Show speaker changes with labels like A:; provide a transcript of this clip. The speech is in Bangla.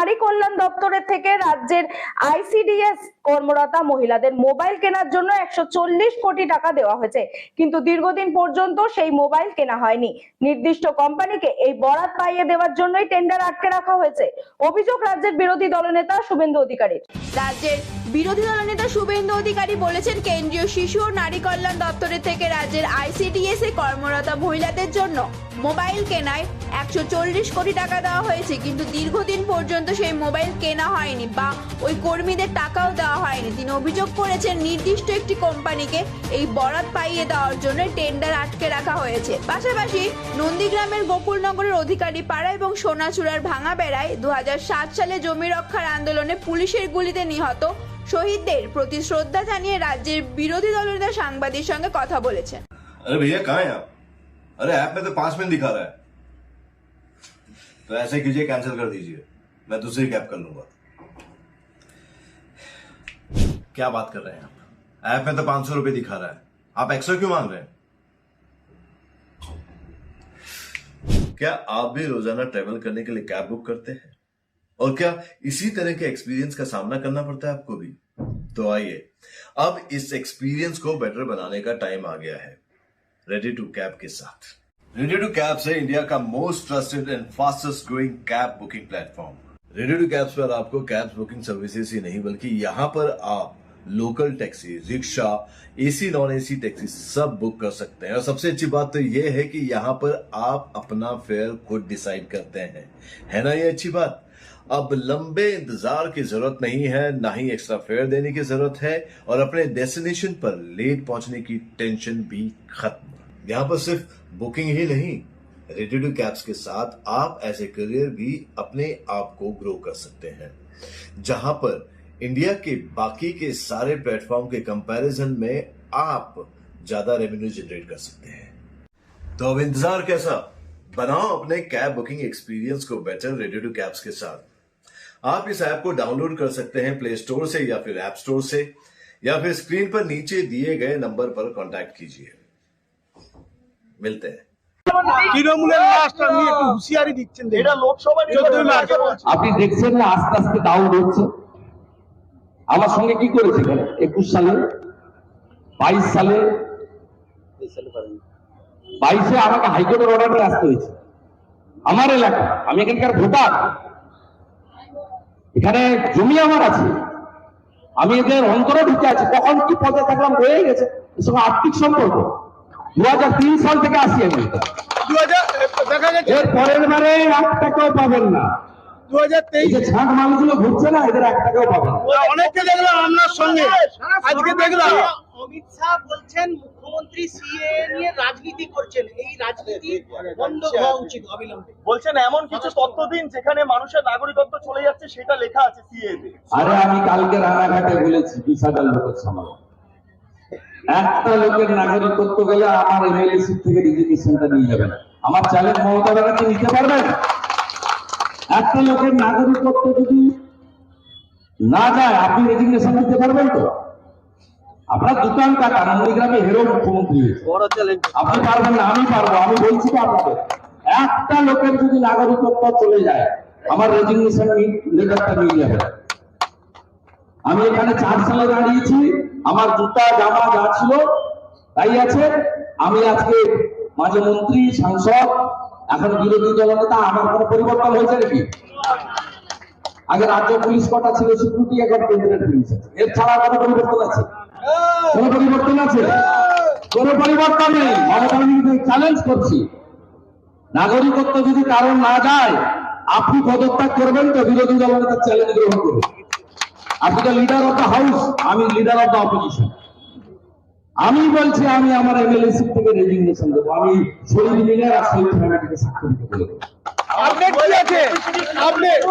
A: নারী কল্যাণ দপ্তরের থেকে রাজ্যের আইসিডিএস কর্মরতা মহিলাদের মোবাইল কেনার জন্য 140 কোটি টাকা দেওয়া হয়েছে, কিন্তু দীর্ঘদিন পর্যন্ত সেই মোবাইল কেনা হয়নি। নির্দিষ্ট কোম্পানিকে এই বরাত পাইয়ে দেওয়ার জন্যই টেন্ডার আটকে রাখা হয়েছে। অভিযোগ রাজ্যের বিরোধী দলনেতা শুভেন্দু অধিকারী।
B: রাজ্যের বিরোধী দলনেতা শুভেন্দু অধিকারী বলেছেন, কেন্দ্রীয় শিশু ও নারী কল্যাণ দপ্তরের থেকে রাজ্যের আইসিডিএস এ কর্মরত মহিলাদের জন্য মোবাইল কেনায় 140 কোটি টাকা দেওয়া হয়েছে, কিন্তু দীর্ঘদিন পর্যন্ত সেই মোবাইল কেনা হয়নি বা ওই কর্মীদের টাকাও দেওয়া হয়নি। তিনি অভিযোগ করেছেন, নির্দিষ্ট একটি কোম্পানিকে এই বরাত পাইয়ে দেওয়ার জন্য টেন্ডার আটকে রাখা হয়েছে। পাশাপাশি নন্দীগ্রামের গোকুলনগরের অধিকারী পাড়া এবং সোনাচূড়ার ভাঙা বেড়ায় 2007 সালে জমি রক্ষার আন্দোলনে পুলিশের গুলিতে নিহত শহীদদের প্রতি শ্রদ্ধা জানিয়ে রাজ্যের বিরোধী দলনেতা সাংবাদিকের সঙ্গে কথা বলেছেন।
C: अरे भैया कहाँ हैं आप? अरे ऐप में तो 5 मिनट दिखा रहा है, तो ऐसे कीजिए, कैंसिल कर दीजिए, मैं दूसरी कैब कर लूंगा। क्या बात कर रहे हैं आप? ऐप में तो 500 रुपए दिखा रहा है, आप एक्स्ट्रा क्यों मांग रहे हैं? क्या आप भी रोजाना ट्रेवल करने के लिए कैब बुक करते हैं? और क्या इसी तरह के एक्सपीरियंस का सामना करना पड़ता है आपको भी? तो आइए, अब इस एक्सपीरियंस को बेटर बनाने का टाइम आ गया है रेडी टू कैब के साथ। रेडी टू कैब से इंडिया का most trusted and fastest growing cab booking platform. Ready to cabs पर आपको कैब बुकिंग सर्विसेज ही नहीं बल्कि यहाँ पर आप local taxi, rickshaw, AC non AC taxi सब बुक कर सकते हैं। और सबसे अच्छी बात तो ये है कि यहाँ पर आप अपना फेयर खुद डिसाइड करते हैं, है ना ये अच्छी बात। अब लंबे इंतजार की जरूरत नहीं है, ना ही एक्स्ट्रा फेयर देने की जरूरत है, और अपने डेस्टिनेशन पर लेट पहुंचने की टेंशन भी खत्म। यहाँ पर सिर्फ बुकिंग ही नहीं, रेडी टू कैब्स के साथ आप एज ए करियर भी अपने आप को ग्रो कर सकते हैं, जहां पर इंडिया के बाकी के सारे प्लेटफॉर्म के कंपैरिजन में आप ज्यादा रेवेन्यू जनरेट कर सकते हैं। तो अब इंतजार कैसा, बनाओ अपने कैब बुकिंग एक्सपीरियंस को बेटर रेडी टू कैब्स के साथ। आप इस ऐप को डाउनलोड कर सकते हैं प्ले स्टोर से या फिर ऐप स्टोर से, या फिर स्क्रीन पर नीचे दिए गए नंबर पर कांटेक्ट कीजिए। मिलते हैं।
D: তৃণমূলের লাশটা নিয়ে একটু হুঁশিয়ারি দিচ্ছেন, এটা লোকসভা
E: আপনি দেখছেন না আস্তে আস্তে ডাউন হচ্ছে। আমার সঙ্গে কি করেছে এখানে 21 সালে, 22 সালে, 22-এ আমাকে হাইকোর্টের অর্ডার নিয়ে আসতে হয়েছে। আমার এলাকা, আমি এখানকার ভোটার, এখানে জমি আমার আছে, আমি এদের অন্তরে ঢুকে আছি। কখন কি পদে থাকলাম রয়ে গেছে, এর সঙ্গে আর্থিক সম্পর্ক 2003 সাল থেকে আসি আমি। এর পরের বারে 1 টাকাও পাবেন না।
D: 2023
E: ছাঁট মানুষগুলো ঘুরছে না, এদের 1 টাকাও পাবেন না।
D: অনেককে দেখলাম আপনার সঙ্গে, আজকে দেখলাম
F: অমিত শাহ বলছেন মুখ্যমন্ত্রী সিএ নিয়ে রাজনীতি করছেন, এই রাজনীতি বন্ধ হওয়া উচিত অবিলম্বে।
G: বলছেন এমন কিছু তথ্য দিন যেখানে মানুষের নাগরিকত্ব চলে যাচ্ছে, সেটা লেখা আছে সিএ তে।
E: আরে আমি কালকে রানাঘাটে বলেছি 20,000 লোকের সামনে, একটা লোকের নাগরিকত্ব গেলে আমার এমএলএ সিট থেকে রেজিগনেশনটা নিয়ে যাবেন। আমার চ্যালেঞ্জ মমতা ব্যানার্জি নিতে পারবেন? একটা লোকের নাগরিকত্ব যদি না যায়, আপনি রেজিগনেশন দিতে পারবেন তো? আপনার দোকান কাটা, নন্দীগ্রামে হেরো মুখ্যমন্ত্রী হয়েছে, আপনি পারবেন না, আমি পারবো। আমি বলছি তো আপনাদের, একটা লোকের যদি নাগরিকত্ব চলে যায়, আমার রেজিগনেশন লেটারটা নিয়ে যাবেন। আমি এখানে 4 সালে দাঁড়িয়েছি, আমার জুতা জামা যা ছিল তাই আছে। আমি আজকে মাঝে মন্ত্রী, সাংসদ, এখন বিরোধী দলনেতা। আমার কোনো পরিবর্তন হয়েছে নাকি? আগে রাজ্য পুলিশ কটা ছিল সিকিউরিটি, এখন কেন্দ্রের পুলিশ আছে। এর ছাড়া কোনো পরিবর্তন আছে? কোনো পরিবর্তন আছে? কোনো পরিবর্তন নেই। মমতা ব্যানার্জিকে চ্যালেঞ্জ করছি, নাগরিকত্ব যদি কারণ না যায়, আপনি পদত্যাগ করবেন তো বিরোধী দলনেতার চ্যালেঞ্জ গ্রহণ করবেন। আপনি তো লিডার অফ দ্য হাউস, আমি লিডার অফ দ্য অপোজিশন। আমি বলছি আমি আমার এমএলএ সিট থেকে রেজিগনেশন দেবো। আমি শহীদ মিনার আর শহীদ ফ্যামিলিকে সাক্ষ্য দিতে বলবো।
D: আপডেট কি আছে? আপডেট